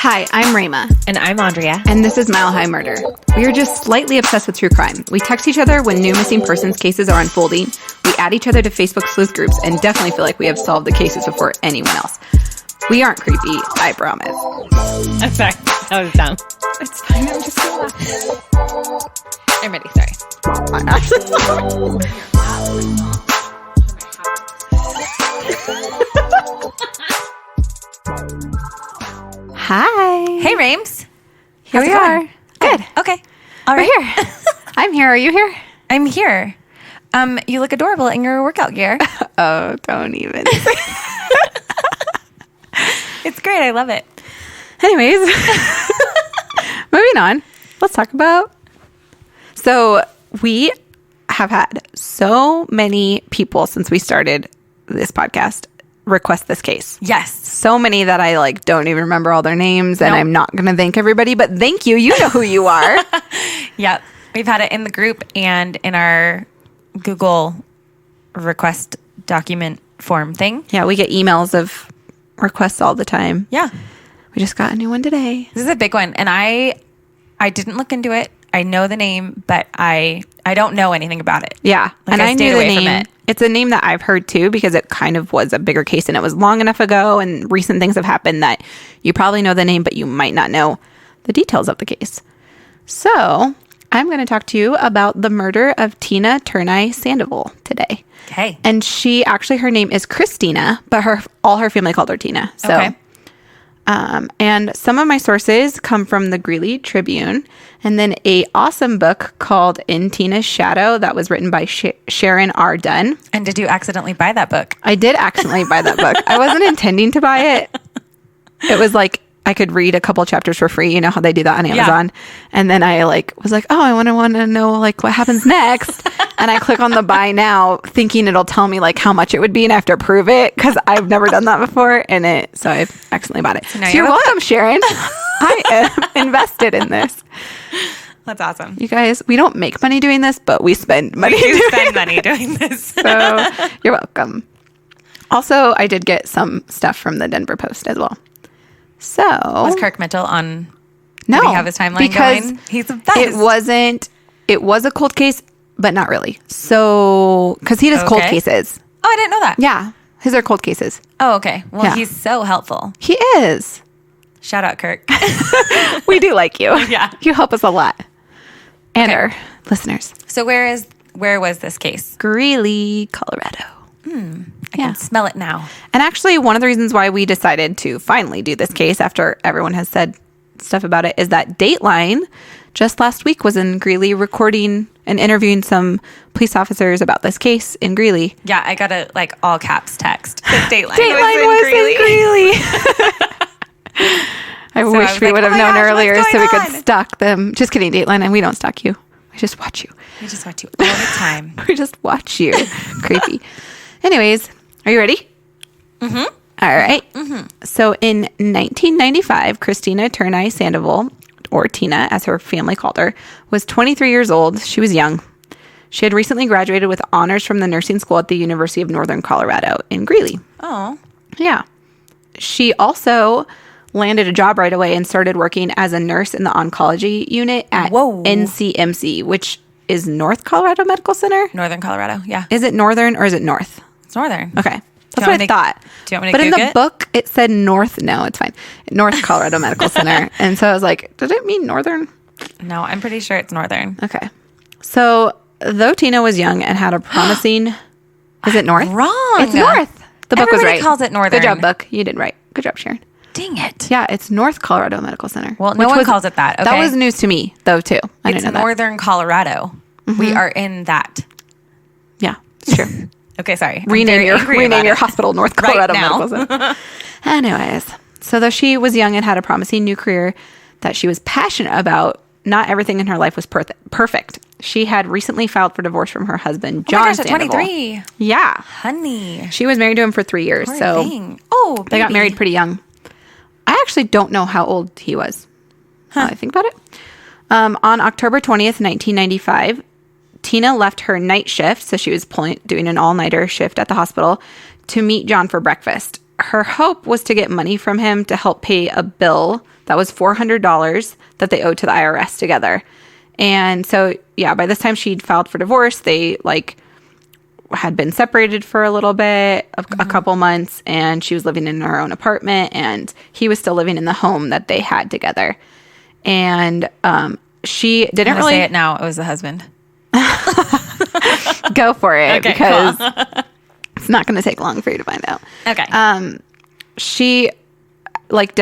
Hi, I'm Rayma. And I'm Andrea. And this is Mile High Murder. We are just slightly obsessed with true crime. We text each other when new missing persons cases are unfolding. We add each other to Facebook sleuth groups and definitely feel like we have solved the cases before anyone else. We aren't creepy, I promise. I'm sorry. That was dumb. It's fine, I'm just gonna laugh. I'm ready. Sorry. Hi. Hey, Rames. Here we are. Good. Okay. All We're right. here. I'm here. Are you here? I'm here. You look adorable in your workout gear. Oh, don't even. It's great. I love it. Anyways, moving on. Let's talk about. So we have had so many people since we started this podcast request this case. Yes. So many that I don't even remember all their names, and Nope. I'm not going to thank everybody, but thank you. You know who you are. Yep. We've had it in the group and in our Google request document form thing. Yeah, we get emails of requests all the time. Yeah. We just got a new one today. This is a big one. And I didn't look into it. I know the name, but I don't know anything about it. Yeah. Like, and I I stayed knew the away from name. it. It's a name that I've heard too, because it kind of was a bigger case and it was long enough ago and recent things have happened that you probably know the name, but you might not know the details of the case. So I'm going to talk to you about the murder of Tina Turnai Sandoval today. Okay. And her name is Christina, but all her family called her Tina. So, Okay. And some of my sources come from the Greeley Tribune, and then a awesome book called In Tina's Shadow that was written by Sharon R. Dunn. And did you accidentally buy that book? I did accidentally buy that book. I wasn't intending to buy it. It was I could read a couple chapters for free. You know how they do that on Amazon. Yeah. And then I was like, oh, I want to know what happens next. And I click on the buy now thinking it'll tell me how much it would be and I have to approve it because I've never done that before. So I accidentally bought it. So you're welcome, Sharon. I am invested in this. That's awesome. You guys, we don't make money doing this, but we spend money. We do spend money doing this. So you're welcome. Also, I did get some stuff from the Denver Post as well. So was Kirk Mitchell on? No, did he have his timeline because going? He's the best. It was a cold case, but not really. So because he does cold cases. Oh, I didn't know that. Yeah, his are cold cases. Oh, okay. Well, Yeah. he's so helpful. He is. Shout out, Kirk. We do like you. Yeah. You help us a lot, and our listeners. So where was this case? Greeley, Colorado. I can smell it now. And actually, one of the reasons why we decided to finally do this case after everyone has said stuff about it is that Dateline just last week was in Greeley recording and interviewing some police officers about this case in Greeley. Yeah, I got a all caps text. Dateline was in Greeley. I wish we would have known earlier so we could stalk them. Just kidding, Dateline, and we don't stalk you. We just watch you. We just watch you all the time. We just watch you. Creepy. Anyways, are you ready? Mm-hmm. All right. Mm-hmm. So in 1995, Christina Turnai Sandoval, or Tina as her family called her, was 23 years old. She was young. She had recently graduated with honors from the nursing school at the University of Northern Colorado in Greeley. Oh. Yeah. She also landed a job right away and started working as a nurse in the oncology unit at NCMC, which is North Colorado Medical Center? Northern Colorado, yeah. Is it Northern or is it North? It's Northern. Okay. That's what I thought. Do you want me to But in Google the book, it said North. No, it's fine. North Colorado Medical Center. And so I was like, did it mean Northern? No, I'm pretty sure it's Northern. Okay. So though Tina was young and had a promising... Is it North? Wrong. It's North. The book was right. Everybody calls it Northern. Good job, book. You did right. Good job, Sharon. Dang it. Yeah, it's North Colorado Medical Center. Well, no one calls it that. Okay. That was news to me, though, too. I It's didn't know Northern Colorado. Mm-hmm. We are in that. Yeah, it's true. Okay, sorry. Rename your hospital North Colorado right Medical Center. Anyways, so though she was young and had a promising new career that she was passionate about, not everything in her life was perfect. She had recently filed for divorce from her husband, John Sandoval. 23. Yeah. Honey. She was married to him for 3 years. Poor so thing. Oh, baby. They got married pretty young. I actually don't know how old he was. Now I think about it. On October 20th, 1995, Tina left her night shift, so she was doing an all-nighter shift at the hospital, to meet John for breakfast. Her hope was to get money from him to help pay a bill That was $400 that they owed to the IRS together. And so, yeah, by this time she'd filed for divorce. They like had been separated for a little bit, a couple months, and she was living in her own apartment, and he was still living in the home that they had together. And she didn't really say it now. It was the husband. Go for it, Okay, because cool. it's not going to take long for you to find out. Okay. She like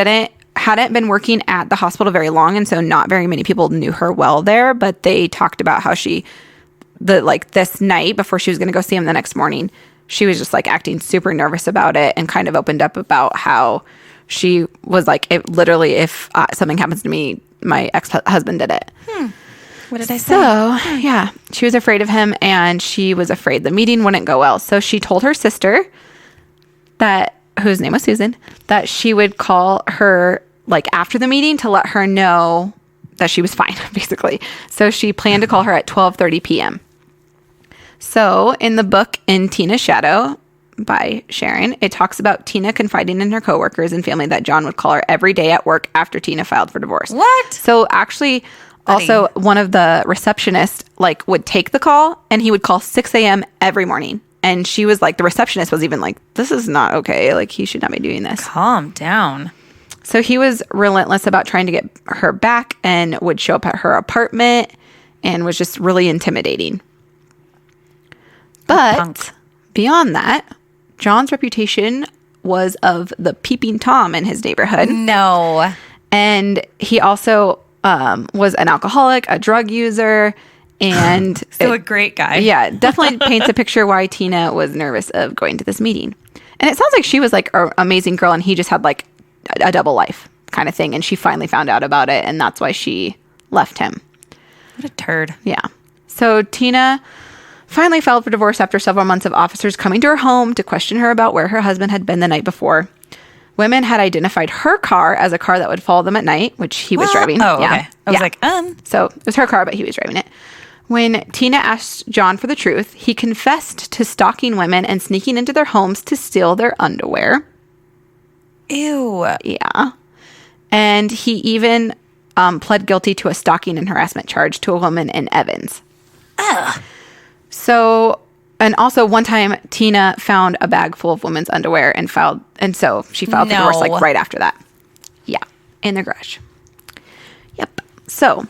hadn't been working at the hospital very long, and so not very many people knew her well there, but they talked about how this night before she was going to go see him the next morning, she was just like acting super nervous about it, and kind of opened up about how she was like, if something happens to me, my ex-husband did it. What did I say? So, yeah, she was afraid of him, and she was afraid the meeting wouldn't go well. So she told her sister, whose name was Susan, that she would call her like after the meeting to let her know that she was fine, basically. So she planned to call her at 12:30 p.m. So in the book In Tina's Shadow by Sharon, it talks about Tina confiding in her coworkers and family that John would call her every day at work after Tina filed for divorce. What? So actually, also one of the receptionists like would take the call, and he would call 6 a.m. every morning. And she was like, the receptionist was even like, this is not okay. Like, he should not be doing this. Calm down. So he was relentless about trying to get her back, and would show up at her apartment and was just really intimidating. But beyond that, John's reputation was of the peeping Tom in his neighborhood. No. And he also was an alcoholic, a drug user, and a great guy. Yeah, definitely paints a picture why Tina was nervous of going to this meeting. And it sounds like she was like an amazing girl, and he just had like a double life kind of thing. And she finally found out about it, and that's why she left him. What a turd. Yeah. So Tina finally filed for divorce after several months of officers coming to her home to question her about where her husband had been the night before. Women had identified her car as a car that would follow them at night, which he was driving. Oh, yeah. okay. I was like, So it was her car, but he was driving it. When Tina asked John for the truth, he confessed to stalking women and sneaking into their homes to steal their underwear. Ew. Yeah. And he even pled guilty to a stalking and harassment charge to a woman in Evans. Ugh. So, and also one time Tina found a bag full of women's underwear and so she filed for divorce like right after that. Yeah. In the garage. Yep. So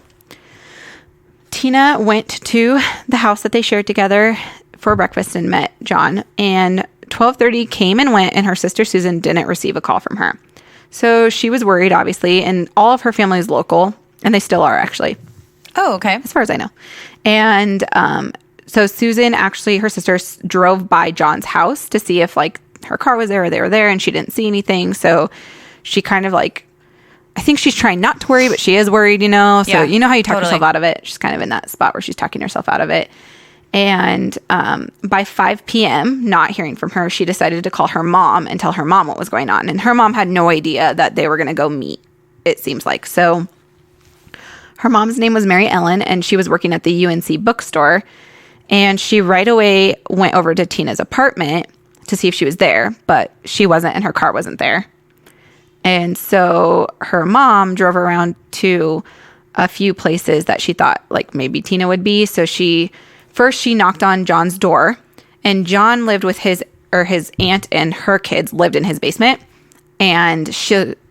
Tina went to the house that they shared together for breakfast and met John, and 12:30 came and went, and her sister Susan didn't receive a call from her. So she was worried, obviously, and all of her family is local, and they still are actually. Oh, okay. As far as I know. And so Susan, actually, her sister drove by John's house to see if like her car was there or they were there, and she didn't see anything. So she kind of like, I think she's trying not to worry, but she is worried, you know? So you know how you talk yourself out of it? She's kind of in that spot where she's talking herself out of it. And by 5 p.m., not hearing from her, she decided to call her mom and tell her mom what was going on. And her mom had no idea that they were going to go meet, it seems like. So her mom's name was Mary Ellen, and she was working at the UNC bookstore. And she right away went over to Tina's apartment to see if she was there, but she wasn't, and her car wasn't there. And so her mom drove around to a few places that she thought like maybe Tina would be. So she knocked on John's door, and John lived with his aunt, and her kids lived in his basement. And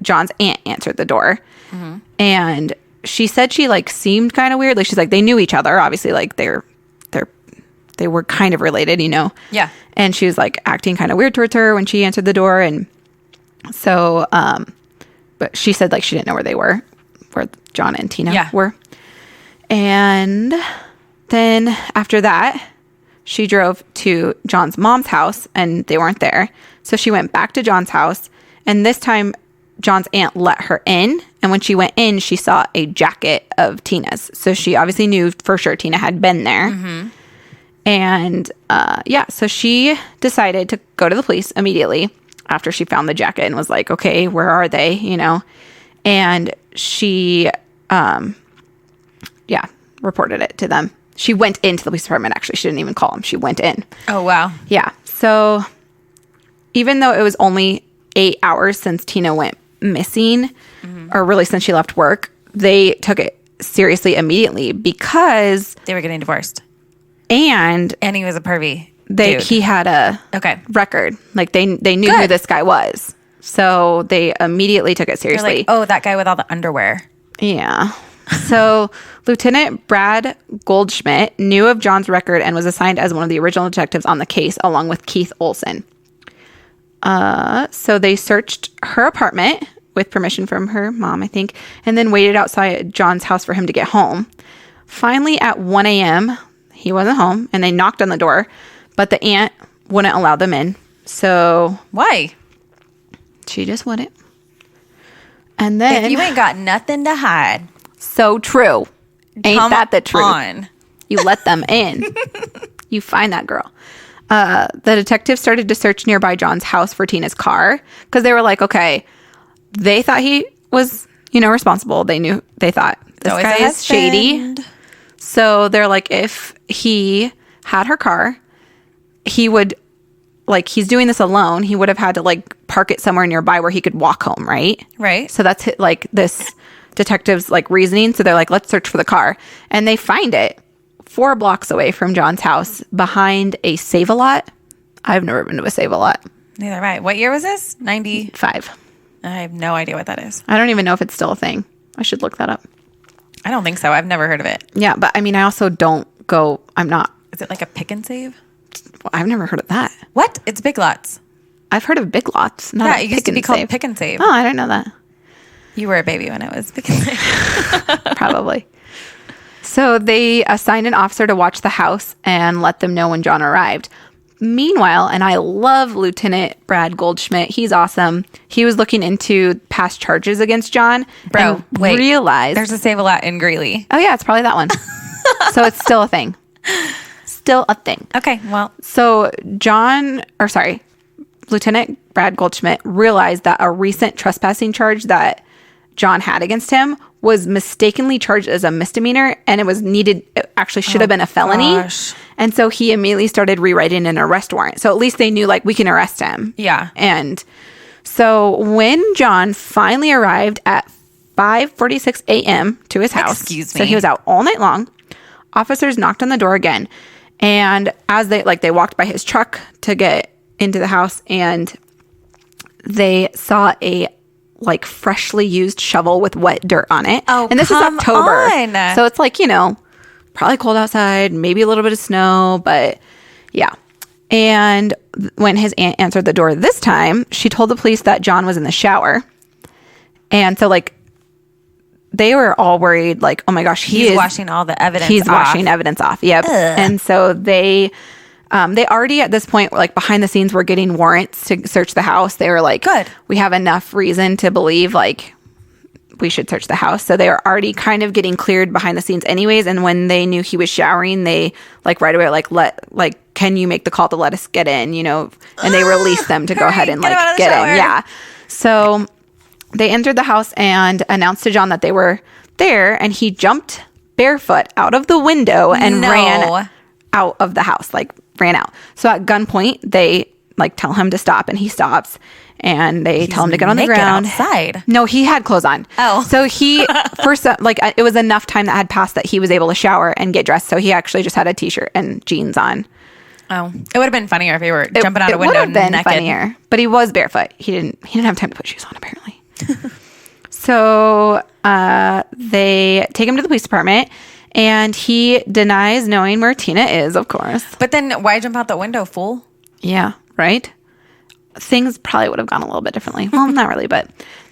John's aunt answered the door. Mm-hmm. And she said she like seemed kind of weird. Like she's like, they knew each other, obviously, like they were kind of related, you know? Yeah. And she was like acting kind of weird towards her when she answered the door. And so, but she said like she didn't know where they were, where John and Tina were. And then after that, she drove to John's mom's house, and they weren't there. So she went back to John's house, and this time John's aunt let her in. And when she went in, she saw a jacket of Tina's. So she obviously knew for sure Tina had been there. Mm-hmm. And so she decided to go to the police immediately after she found the jacket and was like, okay, where are they? You know? And she, reported it to them. She went into the police department, actually. She didn't even call them. She went in. Oh, wow. Yeah. So even though it was only 8 hours since Tina went missing, or really since she left work, they took it seriously immediately because They were getting divorced. And he was a pervy dude. He had a record. Like they knew who this guy was. So they immediately took it seriously. They're like, oh, that guy with all the underwear. Yeah. So Lieutenant Brad Goldschmidt knew of John's record and was assigned as one of the original detectives on the case, along with Keith Olson. So they searched her apartment with permission from her mom, I think, and then waited outside John's house for him to get home. Finally, at 1 a.m., he wasn't home, and they knocked on the door, but the aunt wouldn't allow them in. So why? She just wouldn't. And then... If you ain't got nothing to hide. So true. Ain't that the truth? On. You let them in. You find that girl. The detectives started to search nearby John's house for Tina's car because they were like, okay, they thought he was, responsible. They thought this guy is shady. So they're like, if he had her car, he would, he's doing this alone. He would have had to park it somewhere nearby where he could walk home, right? Right. So that's this detective's reasoning. So they're like, let's search for the car. And they find it 4 blocks away from John's house behind a Save-A-Lot. I've never been to a Save-A-Lot. Neither have I. What year was this? 95. I have no idea what that is. I don't even know if it's still a thing. I should look that up. I don't think so. I've never heard of it. Yeah, but I mean, I also don't go, I'm not. Is it like a pick and save? Well, I've never heard of that. What? It's Big Lots. I've heard of Big Lots. Not yeah, it used to be called Pick and Save. Oh, I didn't know that. You were a baby when it was Pick and Save. Probably. So they assigned an officer to watch the house and let them know when John arrived. Meanwhile, and I love Lieutenant Brad Goldschmidt. He's awesome. He was looking into past charges against John. Bro, and wait. realized there's a Save-A-Lot in Greeley. Oh, yeah, it's probably that one. So it's still a thing. Still a thing. Okay, well. So Lieutenant Brad Goldschmidt realized that a recent trespassing charge that John had against him was mistakenly charged as a misdemeanor, and it actually should have been a felony. Gosh. And so he immediately started rewriting an arrest warrant. So at least they knew we can arrest him. Yeah. And so when John finally arrived at 5:46 a.m. to his house, Excuse me. so he was out all night long, officers knocked on the door again. And as they walked by his truck to get into the house, and they saw a freshly used shovel with wet dirt on it. Oh, and this is October. on. So it's probably cold outside, maybe a little bit of snow, but yeah. And when his aunt answered the door this time, she told the police that John was in the shower. And so they were all worried, oh my gosh, he's washing all the evidence off. He's washing evidence off. Yep. Ugh. And so they already at this point, behind the scenes, were getting warrants to search the house. They were like, good. We have enough reason to believe we should search the house. So they were already kind of getting cleared behind the scenes anyways. And when they knew he was showering, they right away, can you make the call to let us get in, and they released them to go ahead and get in. Yeah. So they entered the house and announced to John that they were there, and he jumped barefoot out of the window and ran out of the house, ran out. So at gunpoint, they tell him to stop, and he stops, and they tell him to get on the ground. Outside. No, he had clothes on. Oh. So he, first, it was enough time that had passed that he was able to shower and get dressed. So he actually just had a t-shirt and jeans on. Oh, it would have been funnier if he were jumping out a window naked. It would have been funnier, but he was barefoot. He didn't have time to put shoes on, apparently. So they take him to the police department, and he denies knowing where Tina is, of course. But then why jump out the window, fool? Yeah, right? Things probably would have gone a little bit differently. Well, not really, but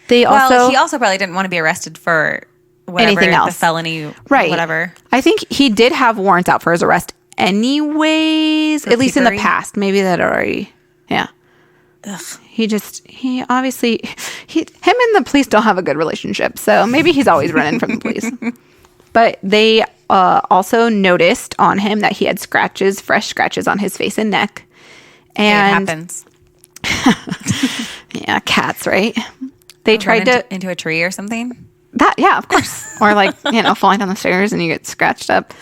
he also probably didn't want to be arrested for anything else. The felony, right? Whatever. I think he did have warrants out for his arrest anyways, at least in the past. Maybe that already, yeah. Ugh. He obviously, him and the police don't have a good relationship, so maybe he's always running from the police. But they also noticed on him that he had fresh scratches on his face and neck. And it happens. Yeah, cats, right? They tried to into a tree or something. Yeah, of course. Or falling down the stairs and you get scratched up.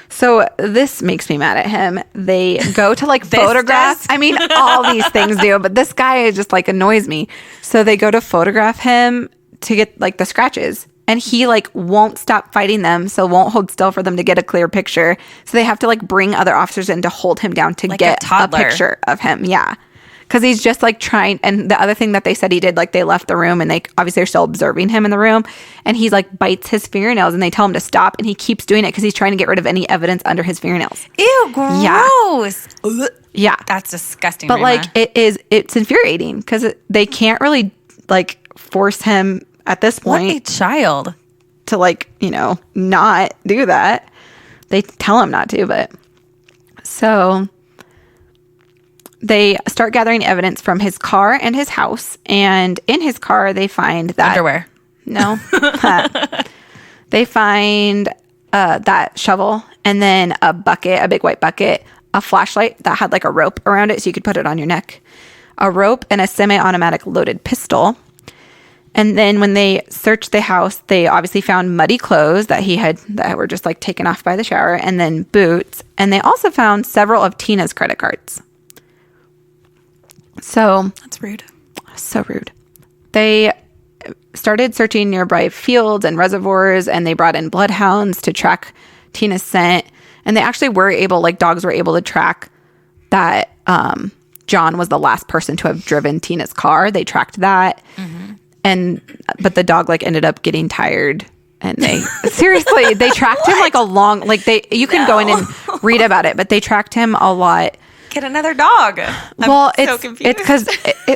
So this makes me mad at him. They go to photograph. I mean, all these things do, but this guy just annoys me. So they go to photograph him to get like the scratches. And he like won't stop fighting them, so won't hold still for them to get a clear picture. So they have to like bring other officers in to hold him down to like get a picture of him. Yeah. Because he's just like trying. And the other thing that they said he did, like they left the room and they obviously are still observing him in the room. And he's like bites his fingernails and they tell him to stop. And he keeps doing it because he's trying to get rid of any evidence under his fingernails. Ew, gross. Yeah. That's disgusting. But like it's infuriating because they can't really like force him at this point. What a child. To like, you know, not do that. They tell him not to, but so they start gathering evidence from his car and his house. And in his car, they find that underwear. No. They find that shovel and then a bucket, a big white bucket, a flashlight that had like a rope around it so you could put it on your neck, a rope, and a semi-automatic loaded pistol. And then when they searched the house, they obviously found muddy clothes that that were just like taken off by the shower, and then boots. And they also found several of Tina's credit cards. So that's rude. So rude. They started searching nearby fields and reservoirs, and they brought in bloodhounds to track Tina's scent. And they actually were able, like dogs were able to track that John was the last person to have driven Tina's car. They tracked that. Mm-hmm. But the dog like ended up getting tired, and they seriously, they tracked him like a long, like you can go in and read about it, but they tracked him a lot. Get another dog. It's because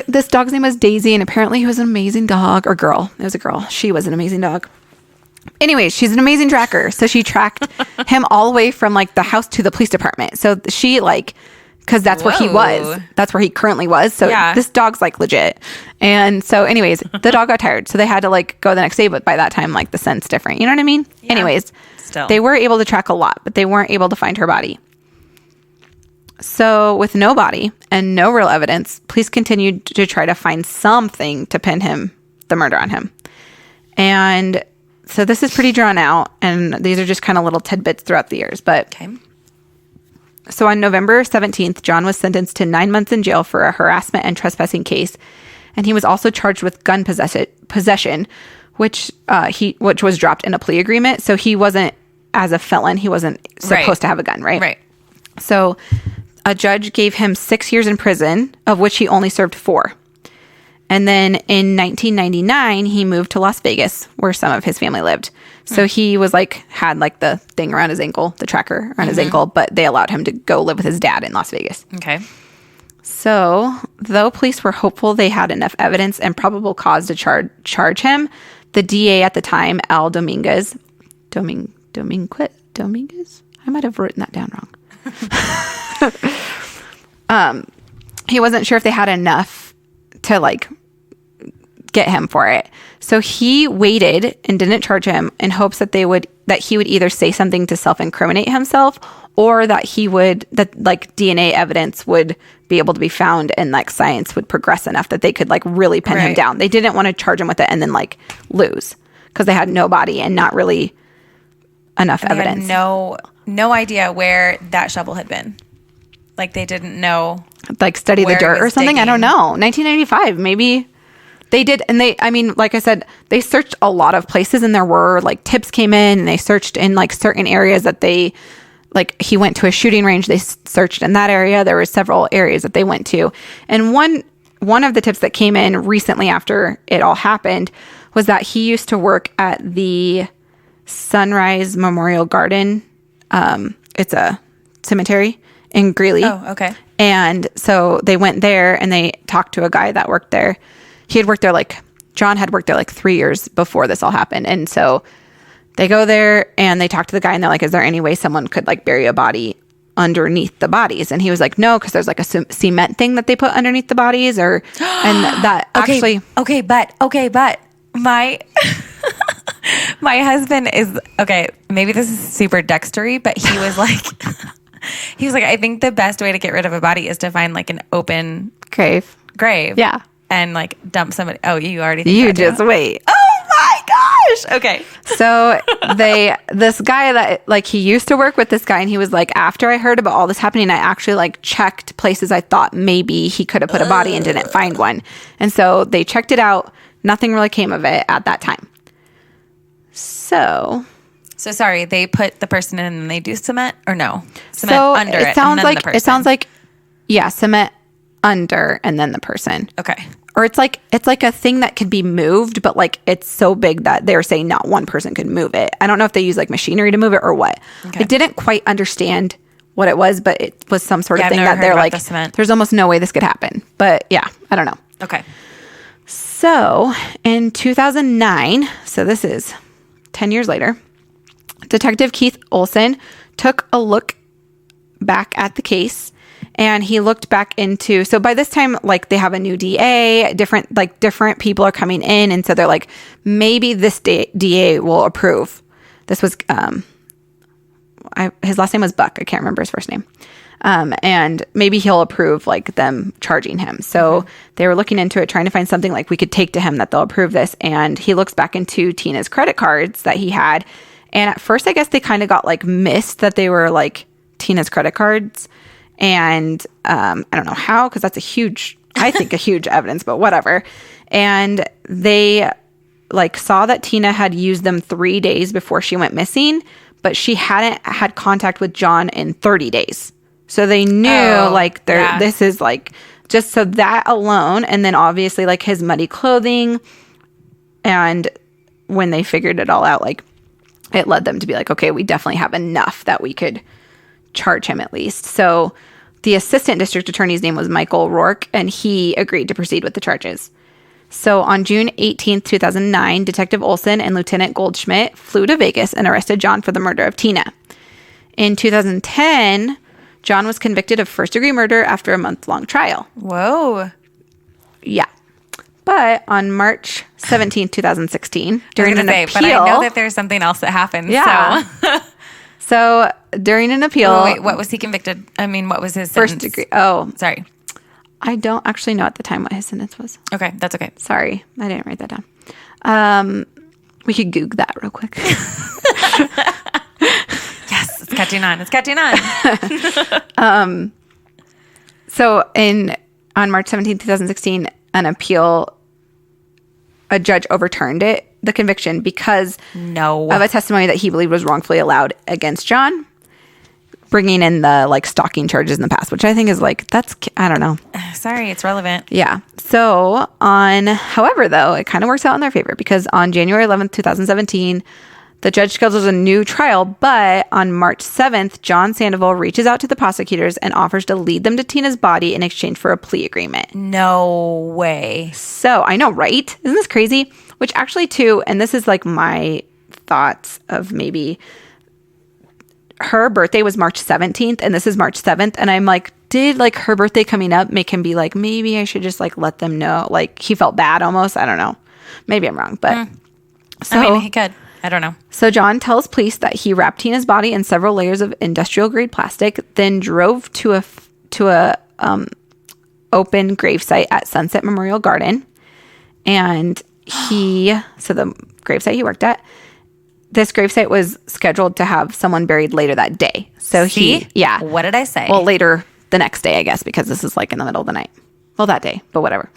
this dog's name was Daisy, and apparently he was an amazing dog, or girl. It was a girl. She was an amazing dog. Anyways, she's an amazing tracker. So she tracked him all the way from like the house to the police department. So she like, because that's where he was. That's where he currently was. So this dog's like legit. And so anyways, the dog got tired. So they had to like go the next day. But by that time, like the scent's different. You know what I mean? Yeah, anyways, still. They were able to track a lot, but they weren't able to find her body. So with no body and no real evidence, police continued to try to find something to pin the murder on him. And so this is pretty drawn out. And these are just kind of little tidbits throughout the years. But okay. So on November 17th, John was sentenced to 9 months in jail for a harassment and trespassing case. And he was also charged with gun possession, which was dropped in a plea agreement. So he wasn't, as a felon, he wasn't supposed to have a gun, right? Right. So a judge gave him 6 years in prison, of which he only served 4. And then in 1999, he moved to Las Vegas, where some of his family lived. So he was like, had like the thing around his ankle, the tracker around his ankle, but they allowed him to go live with his dad in Las Vegas. Okay. So though police were hopeful they had enough evidence and probable cause to charge him, the DA at the time, Al Dominguez, Dominguez? I might have written that down wrong. He wasn't sure if they had enough to like get him for it. So he waited and didn't charge him in hopes that he would either say something to self-incriminate himself, or that like DNA evidence would be able to be found and like science would progress enough that they could like really pin him down. They didn't want to charge him with it and then like lose, because they had no body and not really enough evidence. Had no idea where that shovel had been. Like they didn't know. Like study the dirt or something. Digging. I don't know. 1995, maybe. They did, and like I said, they searched a lot of places, and there were like tips came in, and they searched in like certain areas that they, like he went to a shooting range. They searched in that area. There were several areas that they went to, and one of the tips that came in recently after it all happened was that he used to work at the Sunrise Memorial Garden. It's a cemetery in Greeley. Oh, okay. And so they went there and they talked to a guy that worked there. John had worked there like 3 years before this all happened. And so they go there and they talk to the guy, and they're like, is there any way someone could like bury a body underneath the bodies? And he was like, no, because there's like a cement thing that they put underneath the bodies, and that actually. But my husband is, okay, maybe this is super dextery, but he was like, I think the best way to get rid of a body is to find like an open grave. Yeah. And like dump somebody. Oh, you already think you just wait. Oh my gosh. Okay. So this guy that like he used to work with this guy, and he was like, after I heard about all this happening, I actually like checked places I thought maybe he could have put a body and didn't find one. And so they checked it out. nothing really came of it at that time. So sorry, they put the person in and they do cement or no? Cement so under it sounds and then like the person. it sounds like cement under and then the person. Okay. Or it's like a thing that could be moved, but like it's so big that they're saying not one person could move it. I don't know if they use like machinery to move it or what. Okay. I didn't quite understand what it was, but it was some sort of thing that they're like, there's almost no way this could happen. But yeah, I don't know. Okay. So in 2009, so this is 10 years later, Detective Keith Olson took a look back at the case, and he looked back into, so by this time, like they have a new DA, different people are coming in. And so they're like, maybe this DA will approve. This was, his last name was Buck. I can't remember his first name. And maybe he'll approve like them charging him. So they were looking into it, trying to find something like we could take to him that they'll approve this. And he looks back into Tina's credit cards that he had. And at first, I guess they kind of got like missed that they were like Tina's credit cards. And I don't know how, because that's a huge evidence, but whatever. And they like saw that Tina had used them 3 days before she went missing, but she hadn't had contact with John in 30 days. So they knew this is like just so that alone. And then obviously like his muddy clothing. And when they figured it all out, like it led them to be like, okay, we definitely have enough that we could charge him at least. So the assistant district attorney's name was Michael Rourke, and he agreed to proceed with the charges. So on June 18th, 2009, Detective Olson and Lieutenant Goldschmidt flew to Vegas and arrested John for the murder of Tina. In 2010, John was convicted of first-degree murder after a month-long trial. Whoa. Yeah. But on March 17th, 2016, during an appeal... But I know that there's something else that happened. Yeah. So during an appeal... Wait, what was he convicted? I mean, what was his sentence? First degree. Oh. Sorry. I don't actually know at the time what his sentence was. Okay, that's okay. Sorry, I didn't write that down. We could Google that real quick. Yes, it's catching on. It's catching on. So on March 17, 2016, a judge overturned the conviction because of a testimony that he believed was wrongfully allowed against John, bringing in the like stalking charges in the past, which I think is like, I don't know. Sorry, it's relevant. Yeah. So however, though, it kind of works out in their favor because on January 11th, 2017, the judge schedules a new trial, but on March 7th, John Sandoval reaches out to the prosecutors and offers to lead them to Tina's body in exchange for a plea agreement. No way. So I know, right? Isn't this crazy? Which actually too, and this is like my thoughts of maybe her birthday was March 17th and this is March 7th. And I'm like, did like her birthday coming up make him be like, maybe I should just like let them know? Like he felt bad almost. I don't know. Maybe I'm wrong, but so I mean, he could. I don't know. So John tells police that he wrapped Tina's body in several layers of industrial grade plastic, then drove to a open gravesite at Sunset Memorial Garden. And so the gravesite he worked at, this gravesite was scheduled to have someone buried later that day. So what did I say? Well, later the next day, I guess, because this is like in the middle of the night. Well, that day, but whatever.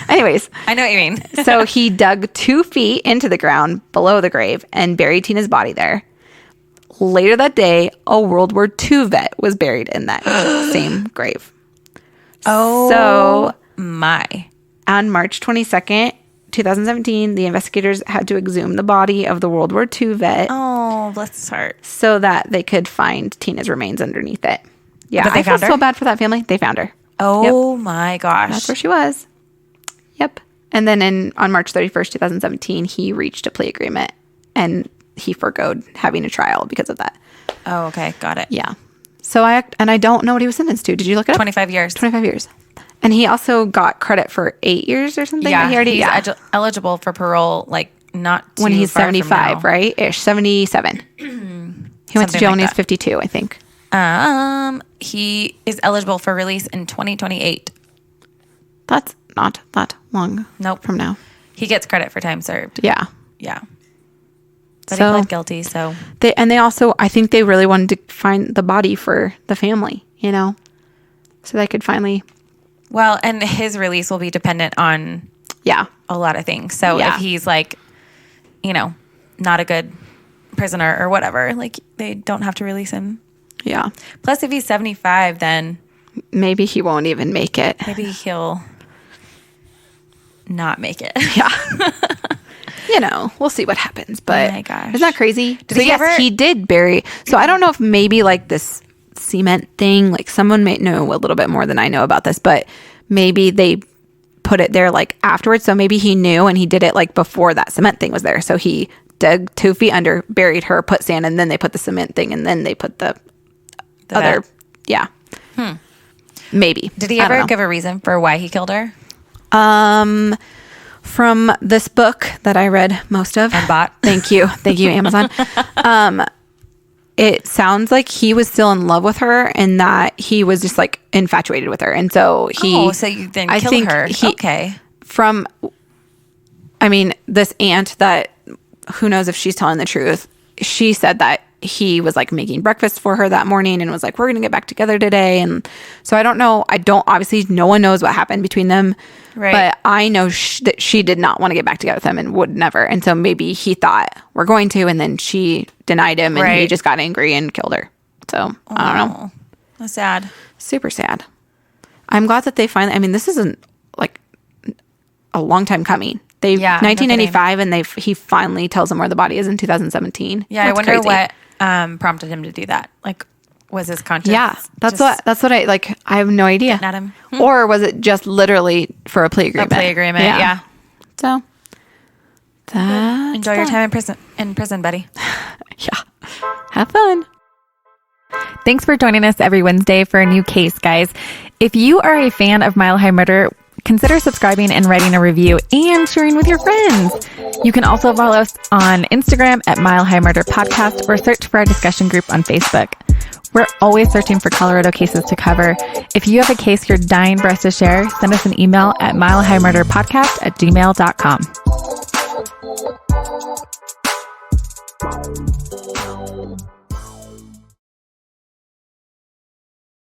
Anyways. I know what you mean. So he dug 2 feet into the ground below the grave and buried Tina's body there. Later that day, a World War II vet was buried in that same grave. Oh, so my. On March 22nd, 2017, the investigators had to exhume the body of the World War II vet. Oh, bless his heart. So that they could find Tina's remains underneath it. Yeah, but I feel so bad for that family. They found her. Oh, my gosh. That's where she was. Yep. And then on March 31st, 2017, he reached a plea agreement and he forgoed having a trial because of that. Oh, okay. Got it. Yeah. So I don't know what he was sentenced to. Did you look it up? 25 years. 25 years. And he also got credit for 8 years or something. Yeah. He's eligible for parole, like not too when he's far 75, right? Ish. 77. He went to jail when he was 52, I think. He is eligible for release in 2028. That's not that long from now. He gets credit for time served. Yeah. Yeah. But he pled guilty, so. They also, I think they really wanted to find the body for the family, so they could finally. Well, and his release will be dependent on. Yeah. a lot of things. So Yeah. if he's like, you know, not a good prisoner or whatever, like they don't have to release him. Yeah. Plus, if he's 75, then maybe he won't even make it. maybe he'll not make it. Yeah. You know, we'll see what happens. But oh my gosh. isn't that crazy? Did he ever? He did bury. So I don't know if maybe like this cement thing, like someone may know a little bit more than I know about this, but maybe they put it there like afterwards. So maybe he knew and he did it like before that cement thing was there. So he dug 2 feet under, buried her, put sand, and then they put the cement thing, and then they put the other. vet. Yeah. Maybe. Did he ever give a reason for why he killed her? From this book that I read most of And bought. Thank you, Amazon. It sounds like he was still in love with her, and that he was just like infatuated with her, and so he. So you then killed her? Okay. From, I mean, this aunt that who knows if she's telling the truth. She said that he was like making breakfast for her that morning and was like, we're going to get back together today. And so I don't know. Obviously no one knows what happened between them, right? But I know that she did not want to get back together with him and would never. And so maybe he thought we're going to, and then she denied him and he just got angry and killed her. So I don't know. That's sad. Super sad. I'm glad that they finally, I mean, this isn't like a long time coming. 1995 and he finally tells them where the body is in 2017. Yeah. That's I wonder crazy. what prompted him to do that. Like, was his conscience? Yeah, that's what I like. I have no idea. At him. Or was it just literally for a plea agreement? A plea agreement. Yeah. So enjoy your time in prison, buddy. Yeah. Have fun. Thanks for joining us every Wednesday for a new case, guys. If you are a fan of Mile High Murder, consider subscribing and writing a review and sharing with your friends. You can also follow us on Instagram at Mile High Murder Podcast, or search for our discussion group on Facebook. We're always searching for Colorado cases to cover. If you have a case you're dying for us to share, send us an email at milehighmurderpodcast@gmail.com.